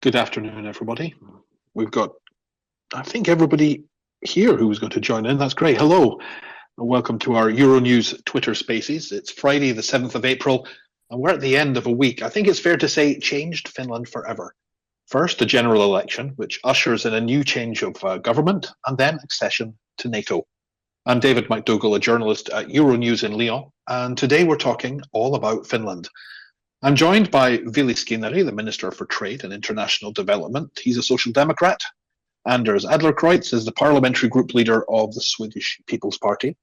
Good afternoon, everybody. We've got, I think, everybody here who's going to join in. That's great. Hello, and welcome to our Euronews Twitter Spaces. It's Friday, the 7th of April, and we're at the end of a week. I think it's fair to say changed Finland forever. First, the general election, which ushers in a new change of government, and then accession to NATO. I'm David McDougall, a journalist at Euronews in Lyon, and today we're talking all about Finland. I'm joined by Ville Skinnari, the Minister for Trade and International Development. He's a Social Democrat. Anders Adlercreutz is the parliamentary group leader of the Swedish People's Party.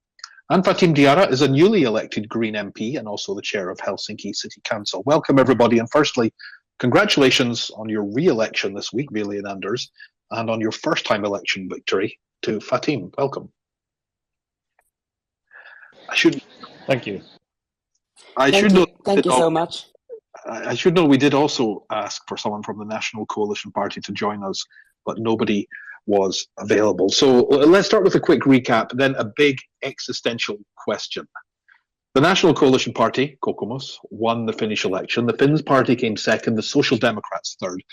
And Fatim Diarra is a newly elected Green MP and also the chair of Helsinki City Council. Welcome, everybody. And firstly, congratulations on your re-election this week, Ville and Anders, and on your first-time election victory to Fatim. Welcome. Thank you. Thank you so much. I should know we did also ask for someone from the National Coalition Party to join us, but nobody was available. So let's start with a quick recap, then a big existential question. The National Coalition Party, Kokoomus, won the Finnish election. The Finns party came second, the Social Democrats third.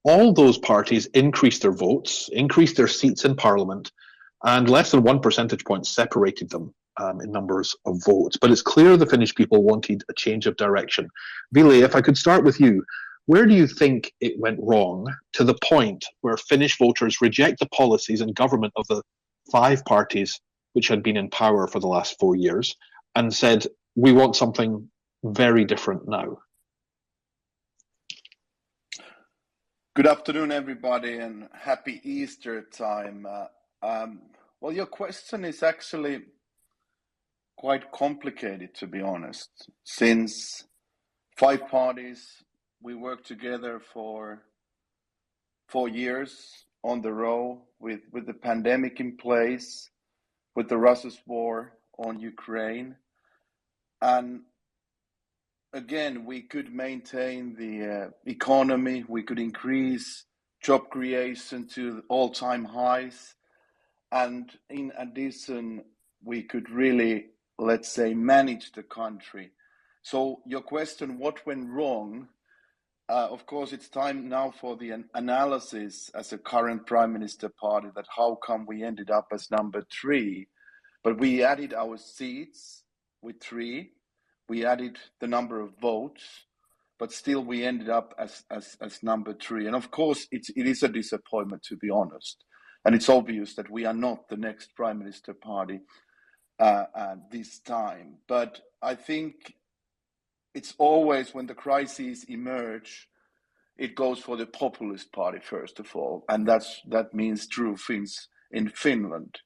All those parties increased their votes, increased their seats in parliament, and less than 1 percentage point separated them in numbers of votes. But it's clear the Finnish people wanted a change of direction. Ville, if I could start with you, where do you think it went wrong to the point where Finnish voters reject the policies and government of the 5 parties which had been in power for the last 4 years and said, we want something very different now? Good afternoon, everybody, and happy Easter time. Well, your question is actually quite complicated, to be honest, since 5 parties, we worked together for 4 years on the row with the pandemic in place, with the Russia's war on Ukraine. And again, we could maintain the economy, we could increase job creation to all-time highs. And in addition, we could really, let's say, manage the country. So your question, what went wrong? Of course, it's time now for the analysis as a current Prime Minister party that how come we ended up as number 3. But we added our seats with 3. We added the number of votes, but still we ended up as number 3. And of course, it is a disappointment, to be honest. And it's obvious that we are not the next Prime Minister party this time. But I think it's always when the crises emerge, it goes for the populist party, first of all. And that means true Finns in Finland.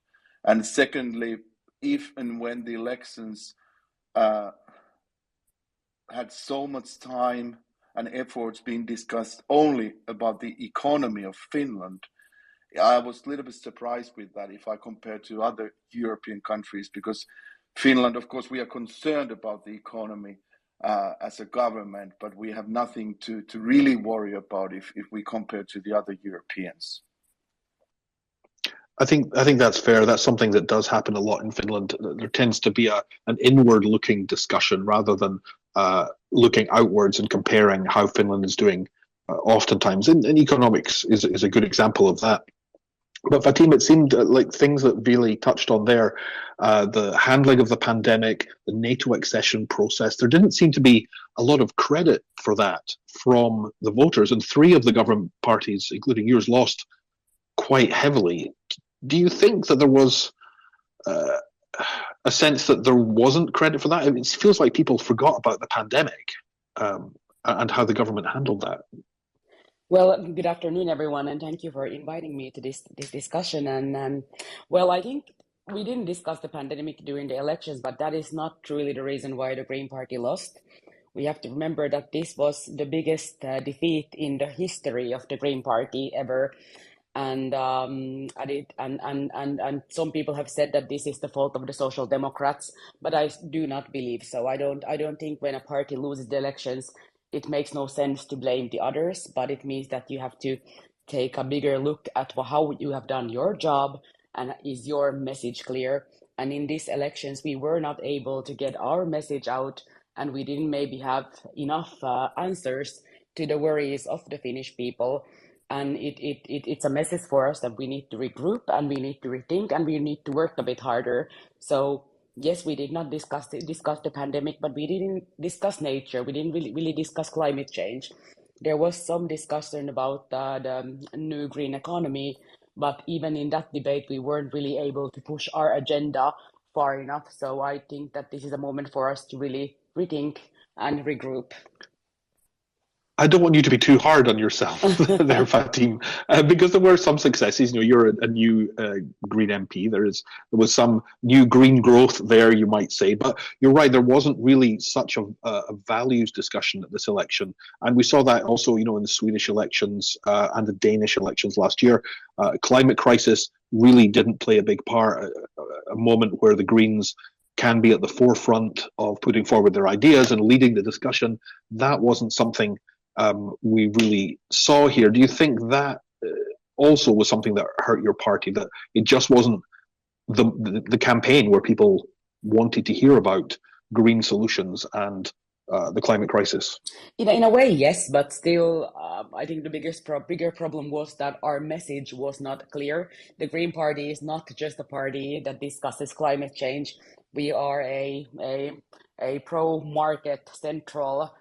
And secondly, if and when the elections had so much time and efforts being discussed only about the economy of Finland, I was a little bit surprised with that if I compare to other European countries, because Finland, of course, we are concerned about the economy as a government, but we have nothing to really worry about if we compare to the other Europeans. I think that's fair. That's something that does happen a lot in Finland. There tends to be an inward-looking discussion rather than looking outwards and comparing how Finland is doing. Oftentimes, and economics is a good example of that. But Fatim, it seemed like things that Ville touched on there, the handling of the pandemic, the NATO accession process, there didn't seem to be a lot of credit for that from the voters. And 3 of the government parties, including yours, lost quite heavily. Do you think that there was a sense that there wasn't credit for that? It feels like people forgot about the pandemic and how the government handled that. Well, good afternoon, everyone, and thank you for inviting me to this discussion. And well, I think we didn't discuss the pandemic during the elections, but that is not truly the reason why the Green Party lost. We have to remember that this was the biggest defeat in the history of the Green Party ever. And some people have said that this is the fault of the Social Democrats, but I do not believe so. I don't think when a party loses the elections, it makes no sense to blame the others, but it means that you have to take a bigger look at how you have done your job and is your message clear. And in these elections, we were not able to get our message out, and we didn't maybe have enough answers to the worries of the Finnish people. And it's a message for us that we need to regroup and we need to rethink and we need to work a bit harder. So yes, we did not discuss the pandemic, but we didn't discuss nature. We didn't really discuss climate change. There was some discussion about the new green economy, but even in that debate, we weren't really able to push our agenda far enough. So I think that this is a moment for us to really rethink and regroup. I don't want you to be too hard on yourself there, Fatim, because there were some successes. You know, you're a new Green MP. There was some new green growth there, you might say. But you're right, there wasn't really such a values discussion at this election, and we saw that also, you know, in the Swedish elections and the Danish elections last year. Climate crisis really didn't play a big part. A moment where the Greens can be at the forefront of putting forward their ideas and leading the discussion. That wasn't something we really saw here. Do you think that also was something that hurt your party, that it just wasn't the campaign where people wanted to hear about green solutions and the climate crisis? In a way, yes, but still, I think the bigger problem was that our message was not clear. The Green Party is not just a party that discusses climate change. We are a pro-market central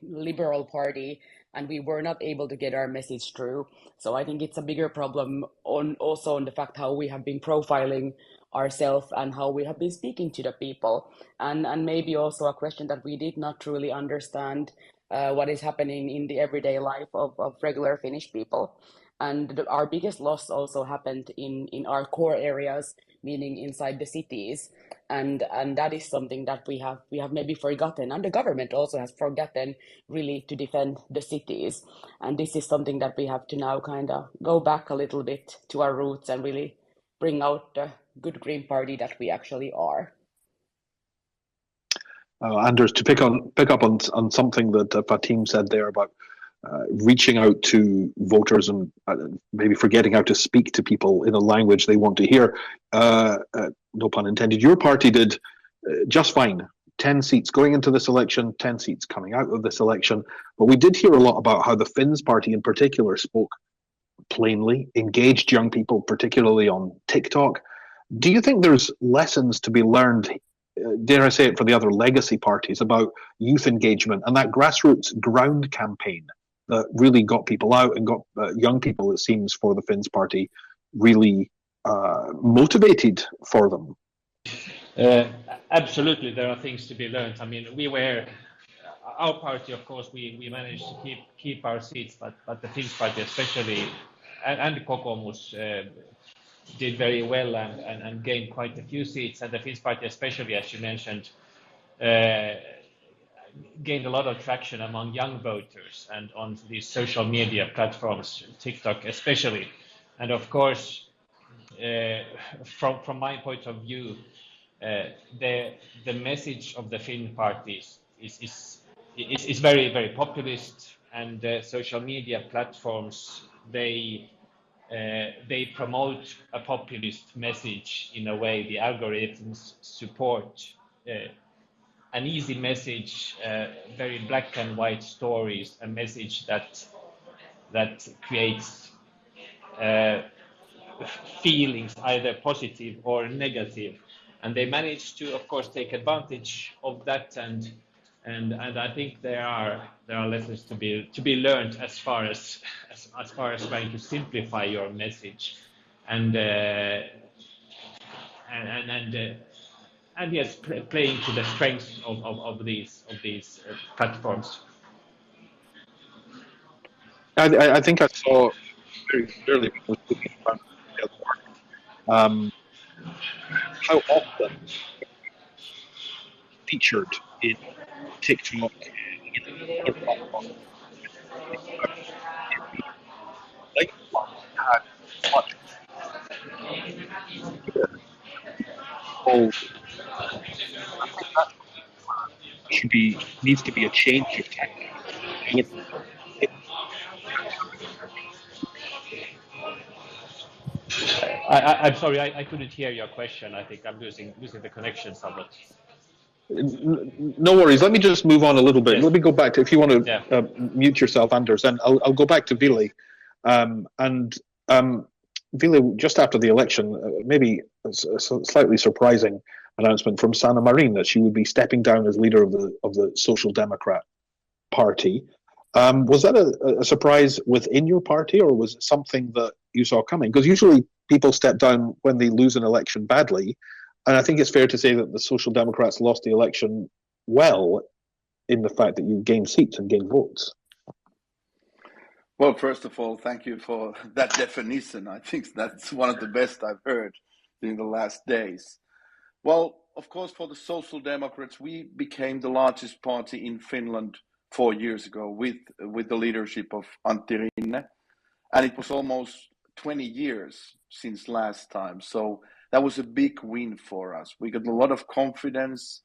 liberal party, and we were not able to get our message through. So I think it's a bigger problem also on the fact how we have been profiling ourselves and how we have been speaking to the people, and maybe also a question that we did not truly understand what is happening in the everyday life of regular Finnish people. And our biggest loss also happened in our core areas, meaning inside the cities. And that is something that we have maybe forgotten, and the government also has forgotten really to defend the cities. And this is something that we have to now kind of go back a little bit to our roots and really bring out the good Green Party that we actually are. Anders, to pick up on something that Fatim said there about reaching out to voters and maybe forgetting how to speak to people in a language they want to hear. No pun intended. Your party did just fine. 10 seats going into this election, 10 seats coming out of this election. But we did hear a lot about how the Finns party in particular spoke plainly, engaged young people, particularly on TikTok. Do you think there's lessons to be learned, dare I say it, for the other legacy parties about youth engagement and that grassroots ground campaign that really got people out and got young people, it seems, for the Finns party really motivated for them? Absolutely, there are things to be learned. I mean, our party, of course, we managed to keep our seats, but the Finns party especially, and Kokoomus did very well and gained quite a few seats, and the Finns party especially, as you mentioned, gained a lot of traction among young voters and on these social media platforms, TikTok especially. And of course, from my point of view, the message of the Finn parties is very, very populist, and social media platforms, they promote a populist message in a way. The algorithms support an easy message, very black and white stories, a message that creates feelings either positive or negative, and they manage to, of course, take advantage of that, and I think there are lessons to be learned as far as trying to simplify your message, and yes, playing to the strengths of these platforms. I think I saw very clearly how often featured in TikTok, like had much needs to be a change of technique. I'm sorry, I couldn't hear your question. I think I'm losing the connection somewhat. No worries. Let me just move on a little bit. Yes. Let me go back to, if you want to mute yourself, Anders, and I'll go back to Ville. And Ville, just after the election, maybe a slightly surprising announcement from Sanna Marin that she would be stepping down as leader of the Social Democrat Party. Was that a surprise within your party, or was it something that you saw coming? Because usually people step down when they lose an election badly, and I think it's fair to say that the Social Democrats lost the election well in the fact that you gained seats and gained votes. Well, first of all, thank you for that definition. I think that's one of the best I've heard in the last days. Well, of course, for the Social Democrats, we became the largest party in Finland 4 years ago with the leadership of Antti Rinne, and it was almost 20 years since last time. So that was a big win for us. We got a lot of confidence.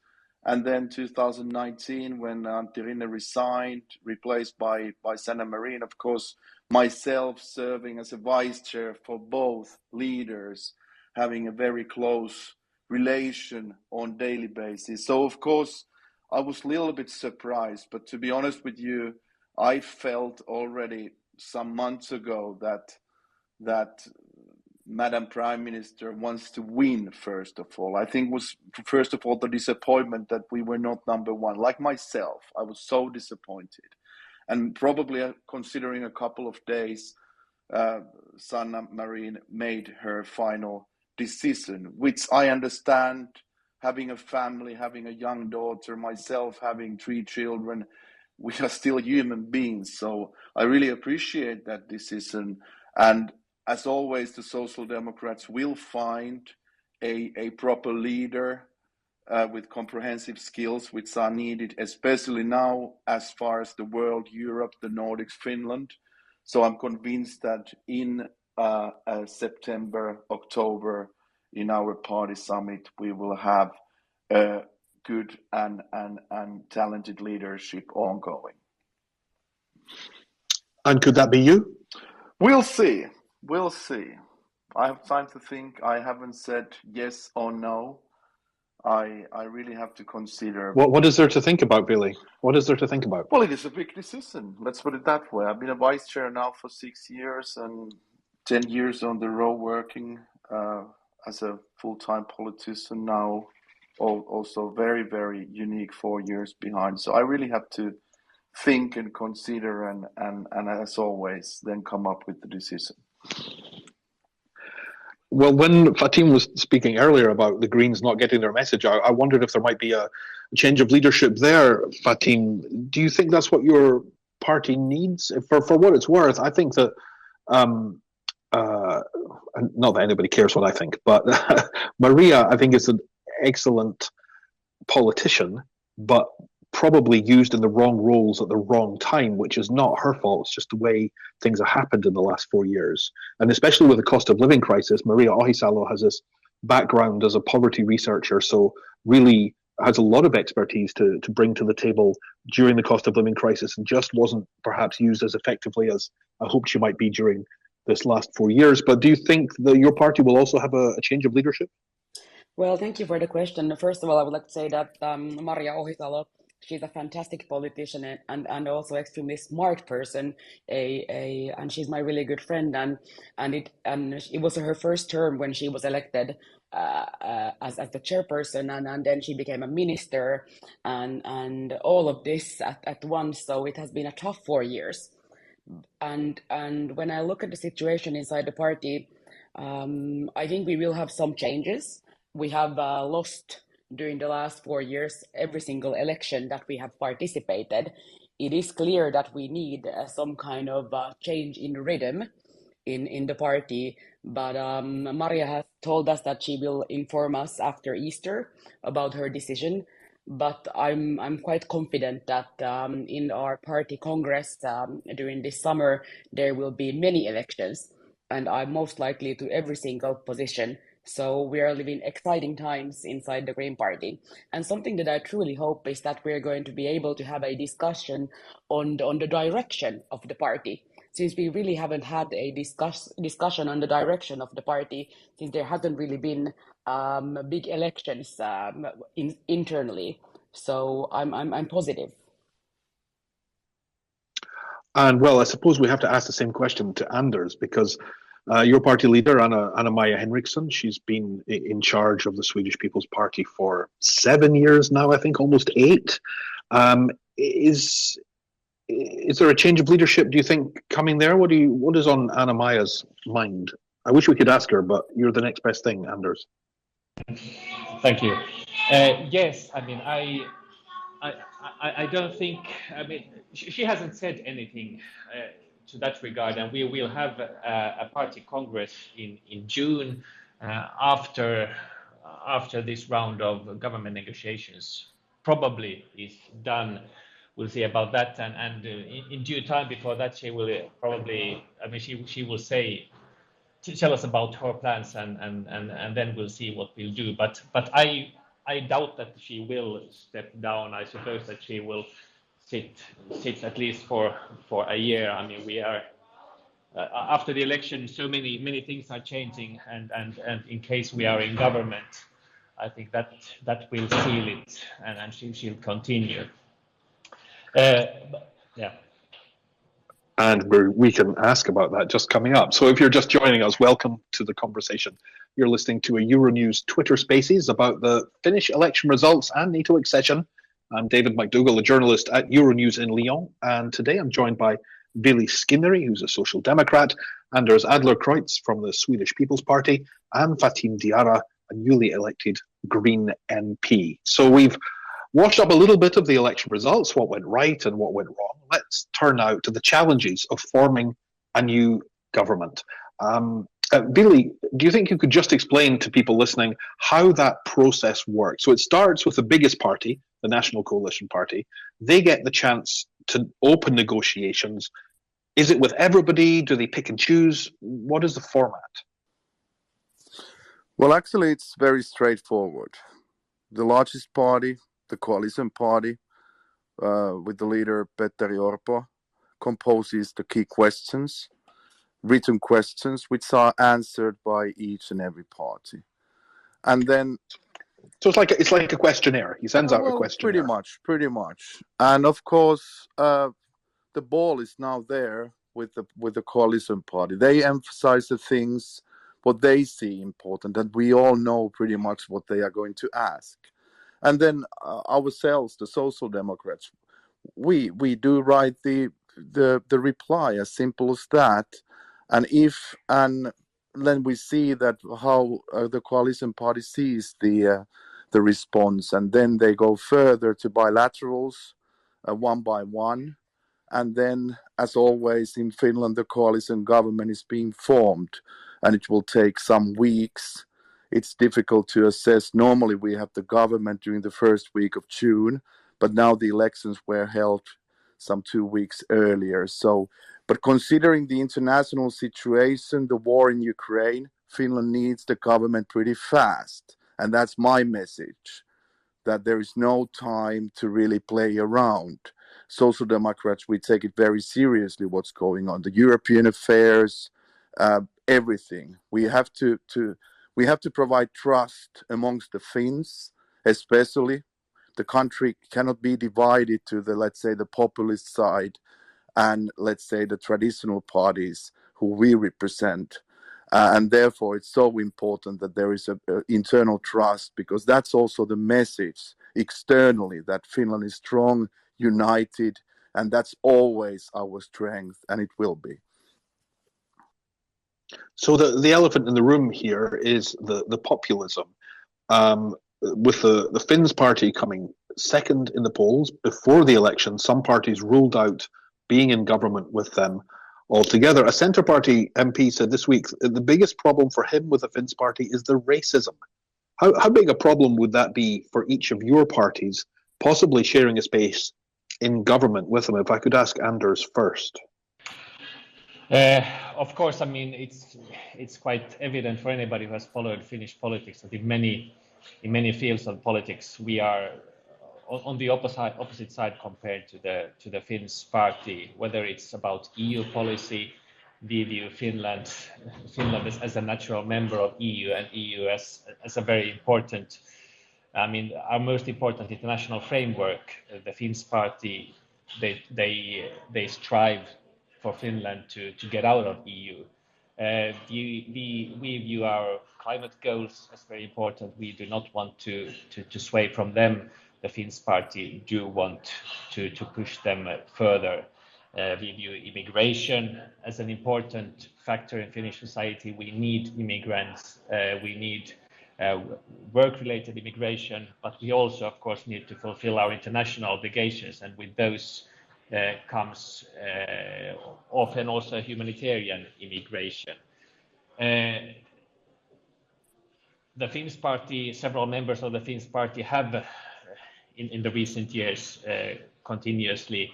And then 2019, when Antti Rinne resigned, replaced by Sanna Marin, of course, myself serving as a vice chair for both leaders, having a very close relation on daily basis. So, of course, I was a little bit surprised. But to be honest with you, I felt already some months ago that Madam Prime Minister wants to win, first of all. I think was, first of all, the disappointment that we were not number one. Like myself, I was so disappointed. And probably considering a couple of days, Sanna Marin made her final decision, which I understand, having a family, having a young daughter, myself having 3 children, we are still human beings. So I really appreciate that decision. And as always, the Social Democrats will find a proper leader with comprehensive skills which are needed, especially now as far as the world, Europe, the Nordics, Finland. So I'm convinced that in September, October, in our party summit, we will have good and talented leadership ongoing. And could that be you? We'll see. We'll see. I have time to think. I haven't said yes or no. I really have to consider. What is there to think about, Ville? What is there to think about? Well, it is a big decision. Let's put it that way. I've been a vice chair now for 6 years and 10 years on the road working as a full-time politician now. Also very, very unique 4 years behind. So I really have to think and consider and as always, then come up with the decision. Well, when Fatim was speaking earlier about the Greens not getting their message out, I wondered if there might be a change of leadership there, Fatim. Do you think that's what your party needs? For what it's worth, I think that, not that anybody cares what I think, but Maria, I think, is an excellent politician, but probably used in the wrong roles at the wrong time, which is not her fault. It's just the way things have happened in the last 4 years. And especially with the cost of living crisis, Maria Ohisalo has this background as a poverty researcher, so really has a lot of expertise to bring to the table during the cost of living crisis, and just wasn't perhaps used as effectively as I hoped she might be during this last 4 years. But do you think that your party will also have a change of leadership? Well, thank you for the question. First of all, I would like to say that Maria Ohisalo, she's a fantastic politician and also extremely smart person. And she's my really good friend. And it was her first term when she was elected as the chairperson, and then she became a minister, and all of this at once. So it has been a tough 4 years. And when I look at the situation inside the party, I think we will have some changes. We have lost during the last 4 years every single election that we have participated. It is clear that we need some kind of change in rhythm in the party. But Maria has told us that she will inform us after Easter about her decision. But I'm quite confident that in our party congress during this summer, there will be many elections, and I'm most likely to every single position. So we are living exciting times inside the Green Party. And something that I truly hope is that we're going to be able to have a discussion on the direction of the party. Since we really haven't had a discussion on the direction of the party, since there hasn't really been big elections internally. So I'm positive. And well, I suppose we have to ask the same question to Anders because your party leader, Anna-Maja Henriksson, she's been in charge of the Swedish People's Party for 7 years now, I think, almost 8. Is there a change of leadership, do you think, coming there? What is on Anna-Maja's mind? I wish we could ask her, but you're the next best thing, Anders. Thank you. Yes, I mean, I don't think, I mean, she hasn't said anything to that regard, and we will have a party congress in June after this round of government negotiations probably is done. We'll see about that, and in due time before that, she will probably, I mean, she will say, tell us about her plans, and then we'll see what we'll do. But I doubt that she will step down. I suppose that she will sit at least for a year. I mean, we are after the election, so many things are changing, and in case we are in government, I think that will seal it, and she'll continue. Yeah. And we can ask about that just coming up. So if you're just joining us, welcome to the conversation. You're listening to a Euronews Twitter Spaces about the Finnish election results and NATO accession. I'm David McDougall, a journalist at Euronews in Lyon, and today I'm joined by Ville Skinnari, who's a social democrat, Anders Adlercreutz from the Swedish People's Party, and Fatim Diarra, a newly elected Green MP. So we've washed up a little bit of the election results, what went right and what went wrong. Let's turn now to the challenges of forming a new government. Ville, do you think you could just explain to people listening how that process works? So it starts with the biggest party, the National Coalition Party. They get the chance to open negotiations. Is it with everybody? Do they pick and choose? What is the format? Well, actually, it's very straightforward. The largest party, the coalition party, with the leader Petteri Orpo, composes the key questions, written questions, which are answered by each and every party. And then... So it's like a questionnaire. He sends out a questionnaire. Pretty much. And of course, the ball is now there with the coalition party. They emphasize the things, what they see important, and we all know pretty much what they are going to ask. And then ourselves, the Social Democrats, we do write the reply, as simple as that. And then we see that how the coalition party sees the response, and then they go further to bilaterals, one by one. And then, as always in Finland, the coalition government is being formed, and it will take some weeks. It's difficult to assess. Normally, we have the government during the first week of June, but now the elections were held some 2 weeks earlier. So, but considering the international situation, the war in Ukraine, Finland needs the government pretty fast. And that's my message, that there is no time to really play around. Social Democrats, we take it very seriously what's going on. The European affairs, everything. We have to provide trust amongst the Finns, especially. The country cannot be divided to the, let's say, the populist side and, let's say, the traditional parties who we represent. And therefore, it's so important that there is a internal trust, because that's also the message externally, that Finland is strong, united, and that's always our strength, and it will be. So the elephant in the room here is the populism. With the Finns party coming second in the polls before the election, some parties ruled out being in government with them altogether. A Centre Party MP said this week the biggest problem for him with the Finns party is the racism. How big a problem would that be for each of your parties, possibly sharing a space in government with them? If I could ask Anders first. Of course, I mean, it's quite evident for anybody who has followed Finnish politics that in many fields of politics we are on the opposite side compared to the Finns party. Whether it's about EU policy, we view Finland as a natural member of EU, and EU as a very important, I mean, our most important international framework. The Finns party, they strive for Finland to get out of EU. We view our climate goals as very important. We do not want to sway from them. The Finns party do want to push them further. We view immigration as an important factor in Finnish society. We need immigrants. We need work-related immigration, but we also, of course, need to fulfill our international obligations, and with those comes often also humanitarian immigration. The Finns party, several members of the Finns party have in the recent years continuously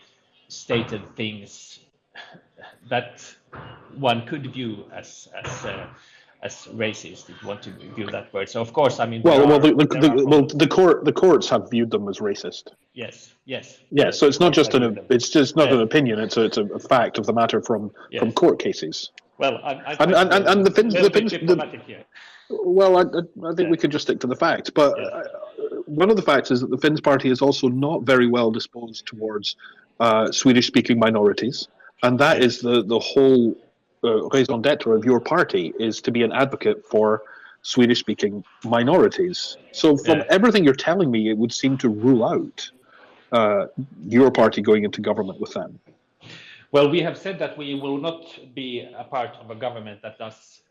stated things that one could view as racist, if you want to view that word. So of course, I mean, the courts have viewed them as racist. Yes. So it's not just an opinion; it's a fact of the matter from court cases. Well, and the Finns diplomatic here. Well, I think we could just stick to the facts. But one of the facts is that the Finns party is also not very well disposed towards Swedish-speaking minorities, and that is the whole raison d'être of your party, is to be an advocate for Swedish-speaking minorities. So from everything you're telling me, it would seem to rule out your party going into government with them. Well, we have said that we will not be a part of a government that does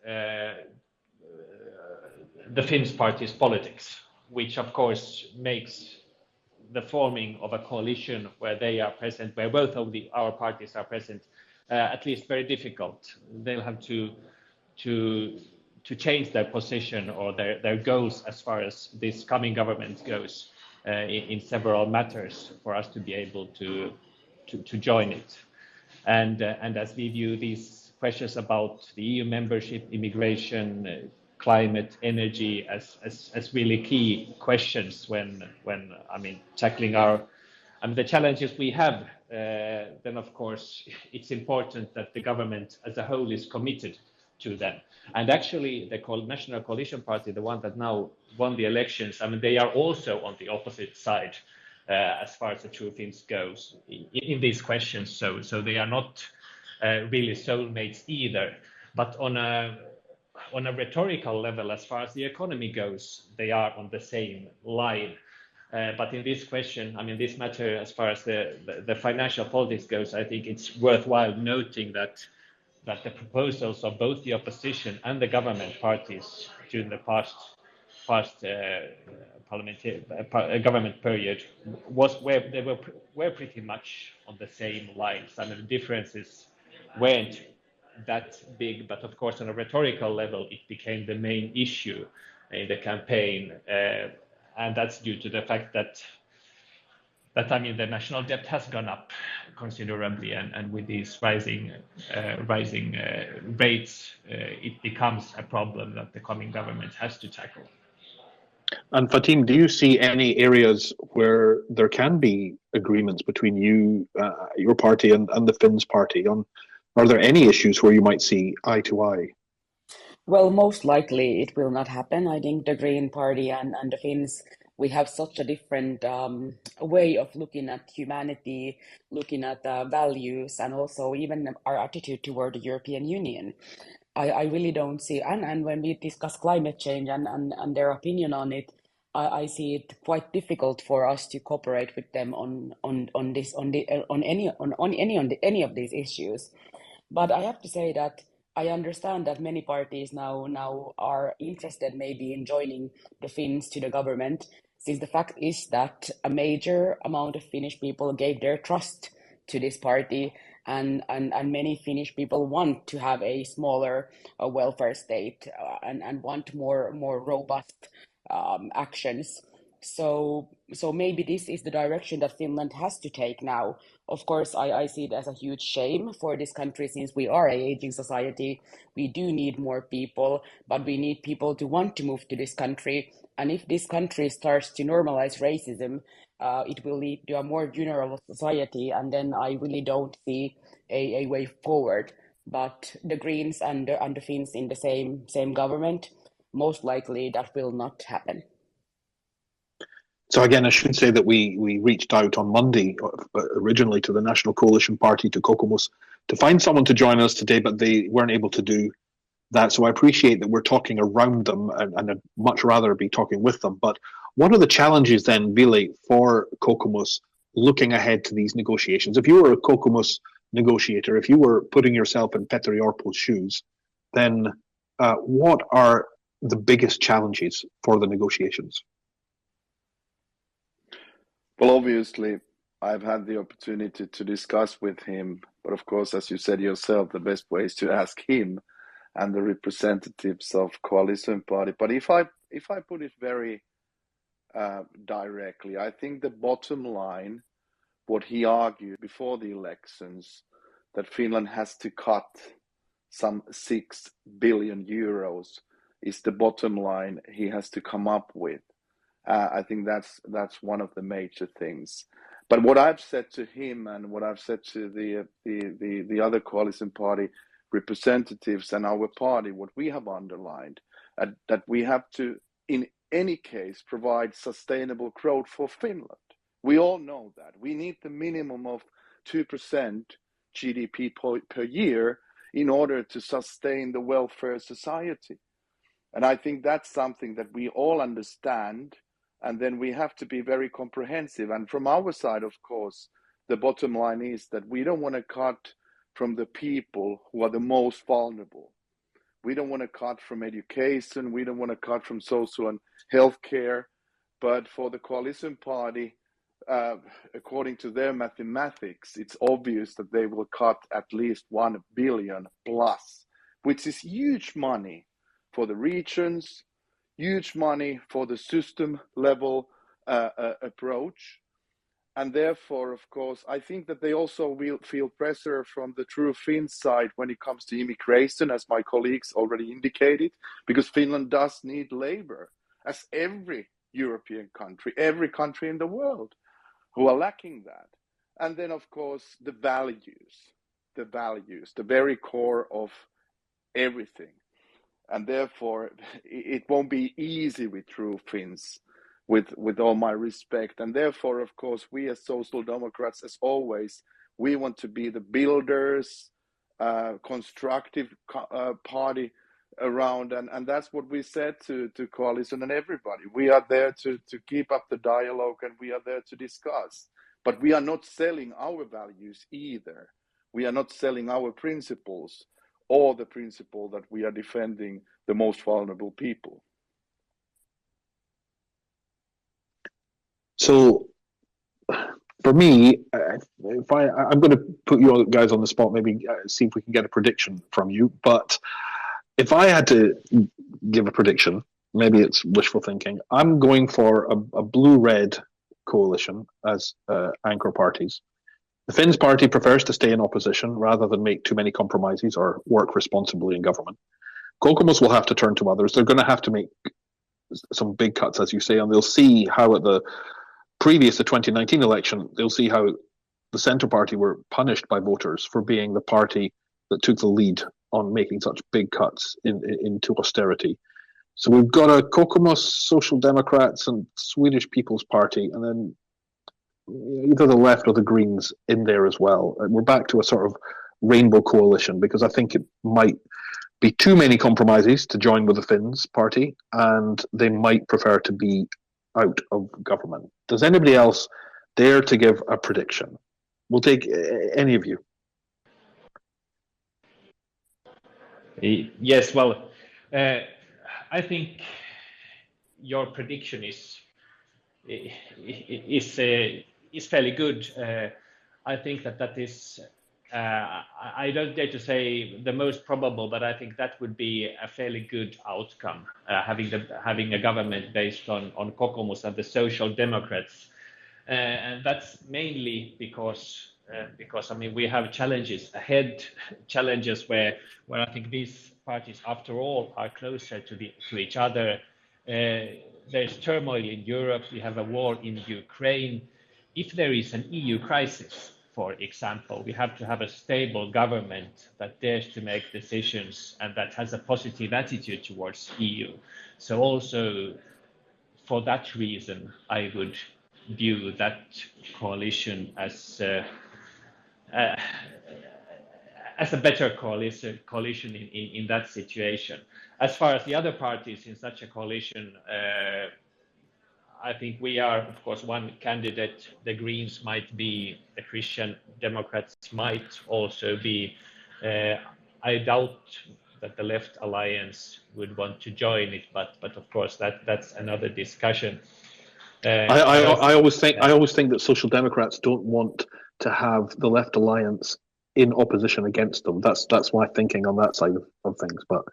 the Finns party's politics, which of course makes the forming of a coalition where they are present, where both of our parties are present, at least very difficult. They'll have to change their position or their goals as far as this coming government goes in several matters for us to be able to join it. And as we view these questions about the EU membership, immigration, climate, energy as really key questions when I mean tackling the challenges we have, then of course it's important that the government as a whole is committed to them. And actually the National Coalition Party, the one that now won the elections, I mean they are also on the opposite side as far as the True Finns goes in these questions. So they are not really soulmates either, but on a rhetorical level, as far as the economy goes, they are on the same line. But in this question, I mean, this matter, as far as the financial politics goes, I think it's worthwhile noting that the proposals of both the opposition and the government parties during the past parliamentary government period was where they were pretty much on the same lines. I mean, the differences weren't that big, but of course on a rhetorical level it became the main issue in the campaign, and that's due to the fact that I mean the national debt has gone up considerably, and with these rising rates it becomes a problem that the coming government has to tackle. And Fatim, do you see any areas where there can be agreements between you, your party, and the Finns party? Are there any issues where you might see eye to eye? Well, most likely it will not happen. I think the Green Party and the Finns, we have such a different way of looking at humanity, looking at values, and also even our attitude toward the European Union. I really don't see, and when we discuss climate change and their opinion on it, I see it quite difficult for us to cooperate with them on any of these issues. But I have to say that I understand that many parties now are interested maybe in joining the Finns to the government, since the fact is that a major amount of Finnish people gave their trust to this party, and many Finnish people want to have a smaller welfare state and want more robust actions. So maybe this is the direction that Finland has to take now. Of course, I see it as a huge shame for this country, since we are an aging society. We do need more people, but we need people to want to move to this country. And if this country starts to normalize racism, it will lead to a more general society, and then I really don't see a way forward. But the Greens and the Finns in the same government, most likely that will not happen. So again, I should say that we reached out on Monday originally to the National Coalition Party, to Kokoomus, to find someone to join us today, but they weren't able to do that. So I appreciate that we're talking around them, and I'd much rather be talking with them. But what are the challenges then, Ville, for Kokoomus looking ahead to these negotiations? If you were a Kokoomus negotiator, if you were putting yourself in Petteri Orpo's shoes, then what are the biggest challenges for the negotiations? Well, obviously, I've had the opportunity to discuss with him, but of course, as you said yourself, the best way is to ask him and the representatives of coalition party. But if I put it very directly, I think the bottom line, what he argued before the elections, that Finland has to cut some 6 billion euros, is the bottom line he has to come up with. I think that's one of the major things. But what I've said to him and what I've said to the other coalition party representatives and our party, what we have underlined, that we have to, in any case, provide sustainable growth for Finland. We all know that. We need the minimum of 2% GDP per year in order to sustain the welfare society. And I think that's something that we all understand, and then we have to be very comprehensive. And from our side, of course, the bottom line is that we don't want to cut from the people who are the most vulnerable. We don't want to cut from education, we don't want to cut from social and healthcare, but for the coalition party, according to their mathematics, it's obvious that they will cut at least 1 billion plus, which is huge money for the regions, huge money for the system level approach. And therefore, of course, I think that they also will feel pressure from the true Finns side when it comes to immigration, as my colleagues already indicated, because Finland does need labor, as every European country, every country in the world, who are lacking that. And then, of course, the values, the very core of everything. And therefore, it won't be easy with true Finns, with all my respect. And therefore, of course, we as Social Democrats, as always, we want to be the builders, constructive party around. And that's what we said to coalition and everybody. We are there to keep up the dialogue, and we are there to discuss. But we are not selling our values either. We are not selling our principles, or the principle that we are defending the most vulnerable people. So, for me, I'm going to put you guys on the spot, maybe see if we can get a prediction from you. But if I had to give a prediction, maybe it's wishful thinking, I'm going for a blue-red coalition as anchor parties. The Finns party prefers to stay in opposition rather than make too many compromises or work responsibly in government. Kokoomus will have to turn to others. They're going to have to make some big cuts, as you say, and they'll see how at the 2019 election, they'll see how the Centre Party were punished by voters for being the party that took the lead on making such big cuts into austerity. So we've got a Kokoomus, Social Democrats, and Swedish People's Party, and then either the left or the Greens in there as well. And we're back to a sort of rainbow coalition, because I think it might be too many compromises to join with the Finns party, and they might prefer to be out of government. Does anybody else dare to give a prediction? We'll take any of you. Yes, well, I think your prediction is fairly good. I think that is. I don't dare to say the most probable, but I think that would be a fairly good outcome, having a government based on Kokoomus and the Social Democrats, and that's mainly because I mean we have challenges ahead, challenges where I think these parties, after all, are closer to each other. There's turmoil in Europe. We have a war in Ukraine. If there is an EU crisis, for example, we have to have a stable government that dares to make decisions and that has a positive attitude towards EU. So also for that reason, I would view that coalition as a better coalition in that situation. As far as the other parties in such a coalition, I think we are, of course, one candidate. The Greens might be, the Christian Democrats might also be. I doubt that the Left Alliance would want to join it, but of course that's another discussion. I always think that Social Democrats don't want to have the Left Alliance in opposition against them. That's my thinking on that side of things. But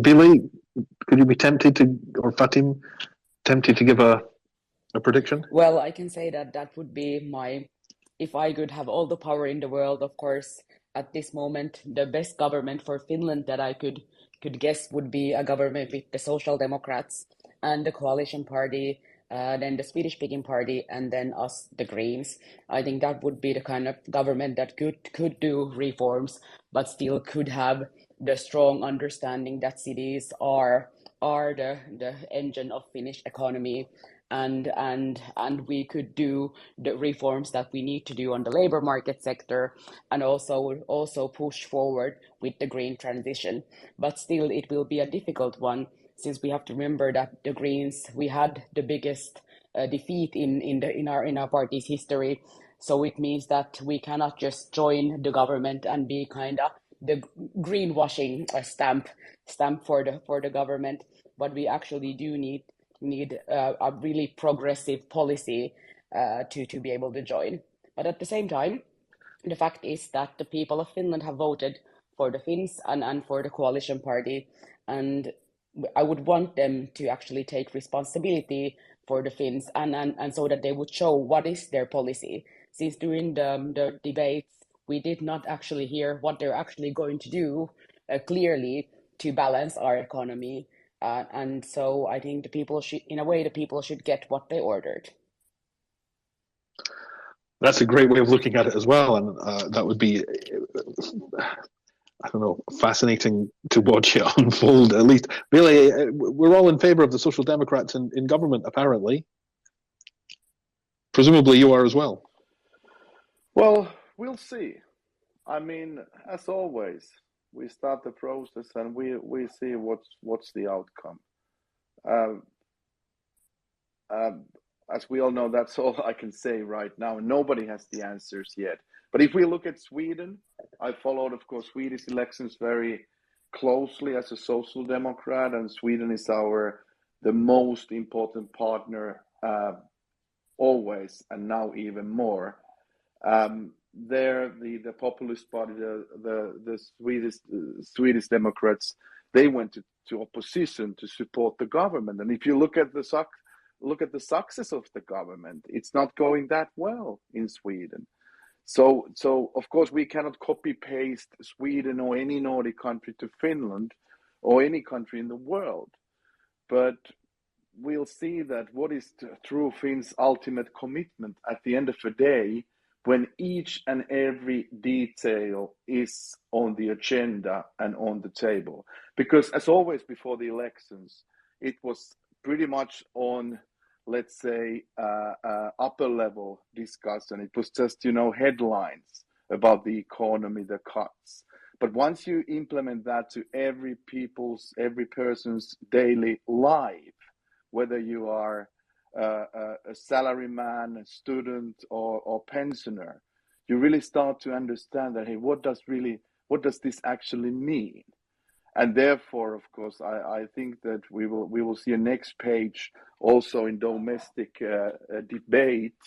Ville, could you be tempted to, or Fatim, tempted to give a prediction? Well, I can say that would be my, if I could have all the power in the world, of course, at this moment, the best government for Finland that I could guess would be a government with the Social Democrats and the coalition party, then the Swedish-speaking party, and then us, the Greens. I think that would be the kind of government that could do reforms, but still could have the strong understanding that cities are the engine of Finnish economy, and we could do the reforms that we need to do on the labor market sector, and also push forward with the green transition. But still, it will be a difficult one, since we have to remember that the Greens, we had the biggest defeat in our party's history. So it means that we cannot just join the government and be kind of the greenwashing stamp for the government, but we actually do need a really progressive policy to be able to join. But at the same time, the fact is that the people of Finland have voted for the Finns and for the coalition party, and I would want them to actually take responsibility for the Finns, and so that they would show what is their policy. Since during the debates, we did not actually hear what they're actually going to do clearly to balance our economy. And so I think the people should get what they ordered. That's a great way of looking at it as well, and that would be, I don't know, fascinating to watch it unfold. At least, really, we're all in favour of the Social Democrats in government, apparently. Presumably, you are as well. Well, we'll see. I mean, as always, we start the process and we see what's the outcome. As we all know, that's all I can say right now. Nobody has the answers yet. But if we look at Sweden, I followed, of course, Swedish elections very closely as a social democrat, and Sweden is the most important partner always, and now even more. There, the populist party, the Swedish Democrats, they went to opposition to support the government. And if you look at the success of the government, it's not going that well in Sweden. So of course we cannot copy paste Sweden or any Nordic country to Finland or any country in the world, but we'll see that what is true Finns' ultimate commitment at the end of the day, when each and every detail is on the agenda and on the table. Because as always before the elections, it was pretty much on, let's say, upper level discussion. It was just, headlines about the economy, the cuts. But once you implement that to every person's daily life, whether you are a salaryman, a student, or pensioner, you really start to understand that, hey, what does this actually mean? And therefore, of course, I think that we will see a next page also in domestic debate,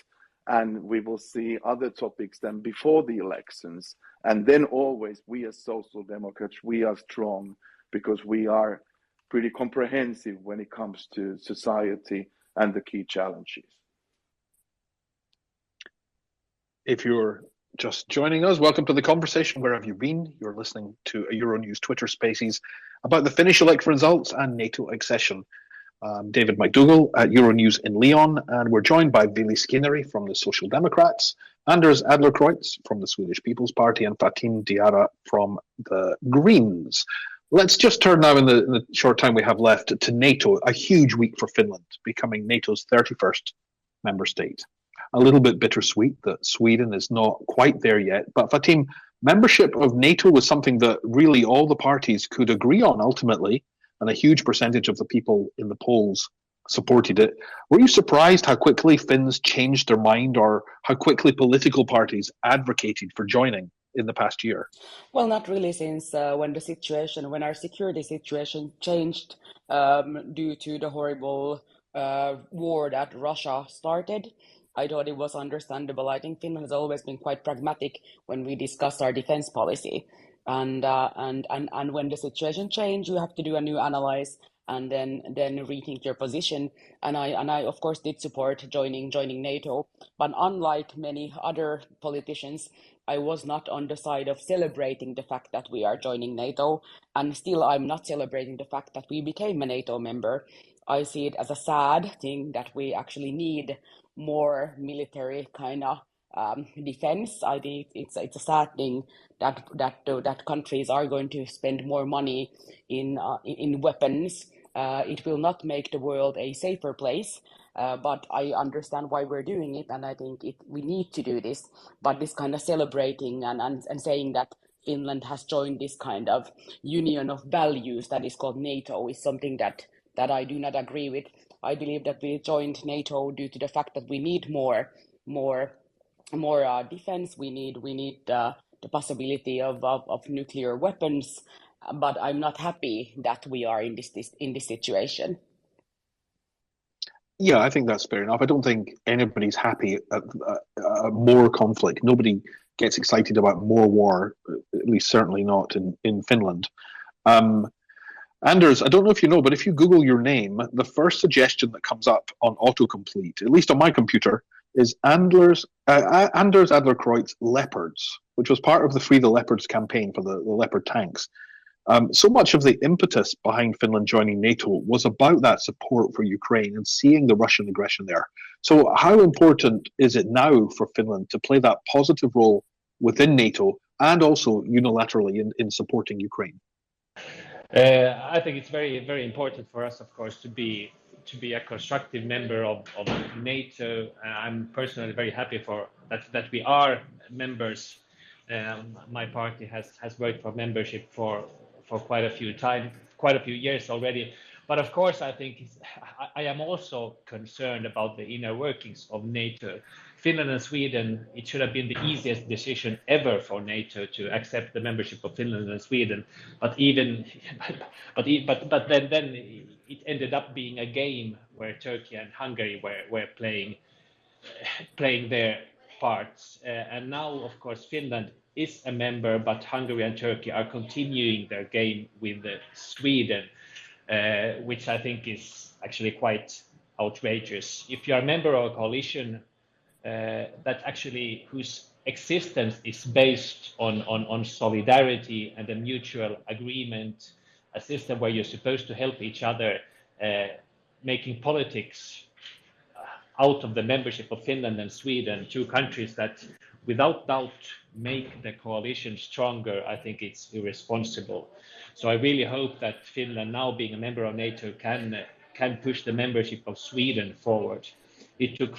and we will see other topics than before the elections. And then always, we as Social Democrats, we are strong because we are pretty comprehensive when it comes to society and the key challenges. If you're just joining us, welcome to the conversation. Where have you been? You're listening to a Euronews Twitter Spaces about the Finnish election results and NATO accession. David McDougall at Euronews in Lyon, and we're joined by Ville Skinnari from the Social Democrats, Anders Adlercreutz from the Swedish People's Party, and Fatim Diarra from the Greens. Let's just turn now in the short time we have left to NATO. A huge week for Finland, becoming NATO's 31st member state. A little bit bittersweet that Sweden is not quite there yet. But Fatim, membership of NATO was something that really all the parties could agree on ultimately, and a huge percentage of the people in the polls supported it. Were you surprised how quickly Finns changed their mind, or how quickly political parties advocated for joining in the past year? Well, not really, since when our security situation changed due to the horrible war that Russia started, I thought it was understandable. I think Finland has always been quite pragmatic when we discuss our defense policy, and when the situation changed, you have to do a new analysis and then rethink your position. And I of course did support joining NATO, but unlike many other politicians, I was not on the side of celebrating the fact that we are joining NATO, and still I'm not celebrating the fact that we became a NATO member. I see it as a sad thing that we actually need more military kind of defense. I think it's a sad thing that countries are going to spend more money in weapons. It will not make the world a safer place. But I understand why we're doing it, and I think we need to do this. But this kind of celebrating and saying that Finland has joined this kind of union of values that is called NATO is something that I do not agree with. I believe that we joined NATO due to the fact that we need more defense. We need the possibility of nuclear weapons. But I'm not happy that we are in this situation. Yeah, I think that's fair enough. I don't think anybody's happy at more conflict. Nobody gets excited about more war, at least certainly not in Finland. Anders, I don't know if you know, but if you Google your name, the first suggestion that comes up on autocomplete, at least on my computer, is Anders Adlercreutz Leopards, which was part of the Free the Leopards campaign for the Leopard tanks. So much of the impetus behind Finland joining NATO was about that support for Ukraine and seeing the Russian aggression there. So how important is it now for Finland to play that positive role within NATO and also unilaterally in supporting Ukraine? I think it's very, very important for us, of course, to be a constructive member of NATO. I'm personally very happy for that we are members. My party has worked for membership for quite a few years already. But of course, I think I am also concerned about the inner workings of NATO. Finland and Sweden, it should have been the easiest decision ever for NATO to accept the membership of Finland and Sweden. But then it ended up being a game where Turkey and Hungary were playing their parts. And now, of course, Finland is a member, but Hungary and Turkey are continuing their game with Sweden, which I think is actually quite outrageous. If you are a member of a coalition that actually whose existence is based on solidarity and a mutual agreement, a system where you're supposed to help each other, making politics out of the membership of Finland and Sweden, two countries that without doubt make the coalition stronger, I think it's irresponsible. So I really hope that Finland, now being a member of NATO, can push the membership of Sweden forward. It took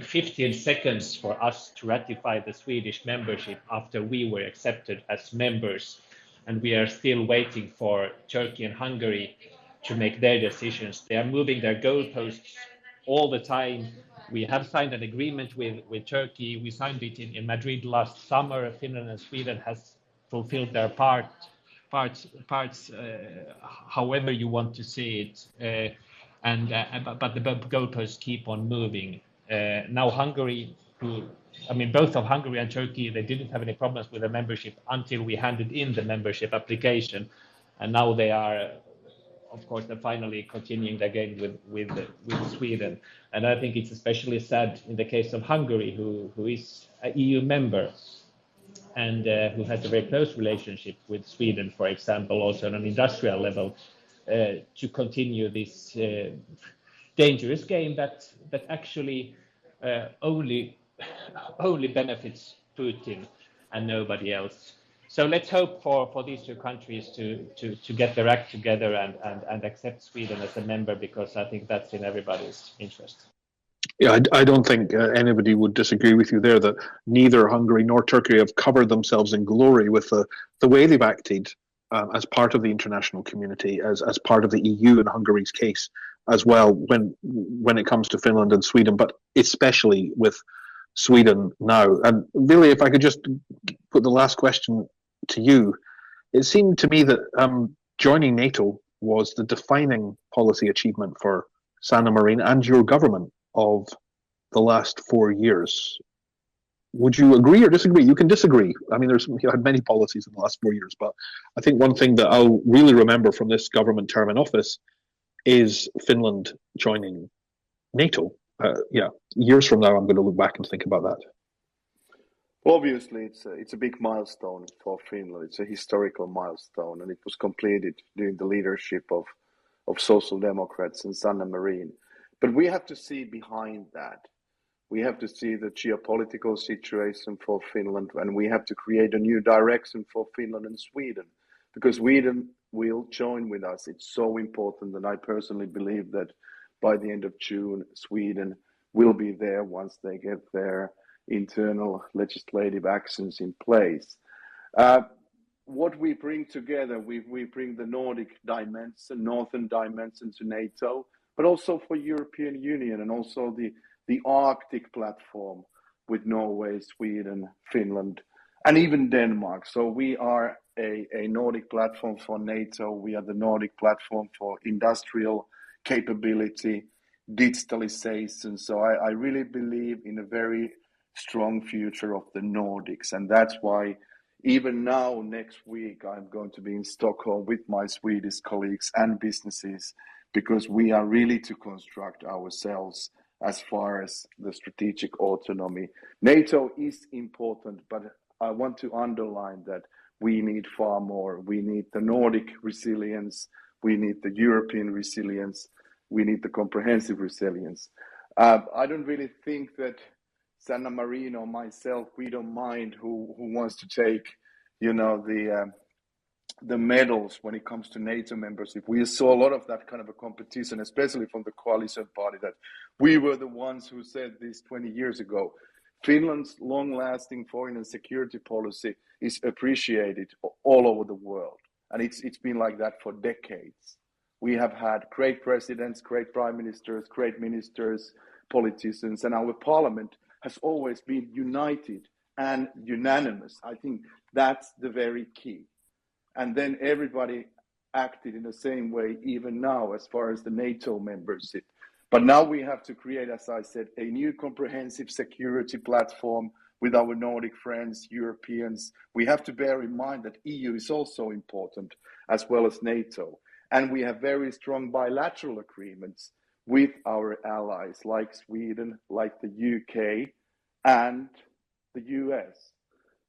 15 seconds for us to ratify the Swedish membership after we were accepted as members, and we are still waiting for Turkey and Hungary to make their decisions. They are moving their goalposts all the time. We have signed an agreement with Turkey. We signed it in Madrid last summer. Finland and Sweden has fulfilled their parts, however you want to see it. But the goalposts keep on moving. Now Hungary, both of Hungary and Turkey, they didn't have any problems with the membership until we handed in the membership application, and now they are, of course, they're finally continuing their game with Sweden. And I think it's especially sad in the case of Hungary, who is an EU member and who has a very close relationship with Sweden, for example, also on an industrial level, to continue this dangerous game that actually only benefits Putin and nobody else. So let's hope for these two countries to get their act together and accept Sweden as a member, because I think that's in everybody's interest. Yeah, I don't think anybody would disagree with you there that neither Hungary nor Turkey have covered themselves in glory with the way they've acted as part of the international community, as part of the EU in Hungary's case as well, when it comes to Finland and Sweden, but especially with Sweden now. And really, if I could just put the last question to you, it seemed to me that joining NATO was the defining policy achievement for Sanna Marin and your government of the last 4 years. Would you agree or disagree? You can disagree. I mean, you had many policies in the last 4 years, but I think one thing that I'll really remember from this government term in office is Finland joining NATO. Years from now, I'm going to look back and think about that. Obviously, it's a big milestone for Finland. It's a historical milestone, and it was completed during the leadership of Social Democrats and Sanna Marin. But we have to see behind that. We have to see the geopolitical situation for Finland, and we have to create a new direction for Finland and Sweden, because Sweden will join with us. It's so important, and I personally believe that by the end of June, Sweden will be there once they get their internal legislative actions in place. What we bring together, we bring the Nordic dimension, northern dimension to NATO, but also for European Union, and also the Arctic platform with Norway, Sweden, Finland, and even Denmark. So we are a Nordic platform for NATO. We are the Nordic platform for industrial capability, digitalization. So I really believe in a very strong future of the Nordics. And that's why even now, next week, I'm going to be in Stockholm with my Swedish colleagues and businesses, because we are really to construct ourselves as far as the strategic autonomy. NATO is important, but I want to underline that we need far more. We need the Nordic resilience. We need the European resilience. We need the comprehensive resilience. I don't really think that Sanna Marin or myself, we don't mind who wants to take, the medals when it comes to NATO membership. We saw a lot of that kind of a competition, especially from the coalition party, that we were the ones who said this 20 years ago. Finland's long-lasting foreign and security policy is appreciated all over the world, and it's been like that for decades. We have had great presidents, great prime ministers, great ministers, politicians, and our parliament has always been united and unanimous. I think that's the very key. And then everybody acted in the same way, even now, as far as the NATO membership. But now we have to create, as I said, a new comprehensive security platform with our Nordic friends, Europeans. We have to bear in mind that EU is also important, as well as NATO. And we have very strong bilateral agreements with our allies, like Sweden, like the UK, and the US.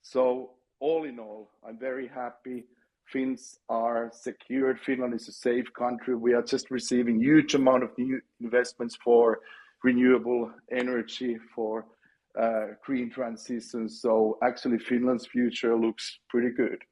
So all in all, I'm very happy. Finns are secured. Finland is a safe country. We are just receiving huge amount of new investments for renewable energy, for green transition. So actually Finland's future looks pretty good.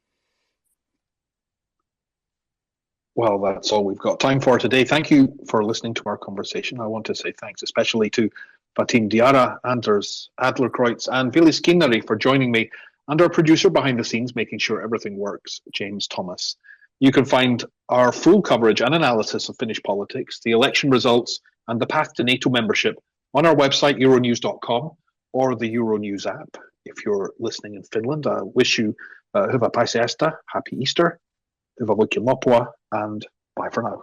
Well, that's all we've got time for today. Thank you for listening to our conversation. I want to say thanks especially to Fatim, Diarra, Anders, Adlercreutz, and Ville Skinnari for joining me, and our producer behind the scenes making sure everything works, James Thomas. You can find our full coverage and analysis of Finnish politics, the election results, and the path to NATO membership on our website, euronews.com, or the Euronews app. If you're listening in Finland, I wish you hyvää pääsiäistä, happy Easter, hyvää viikonloppua, and bye for now.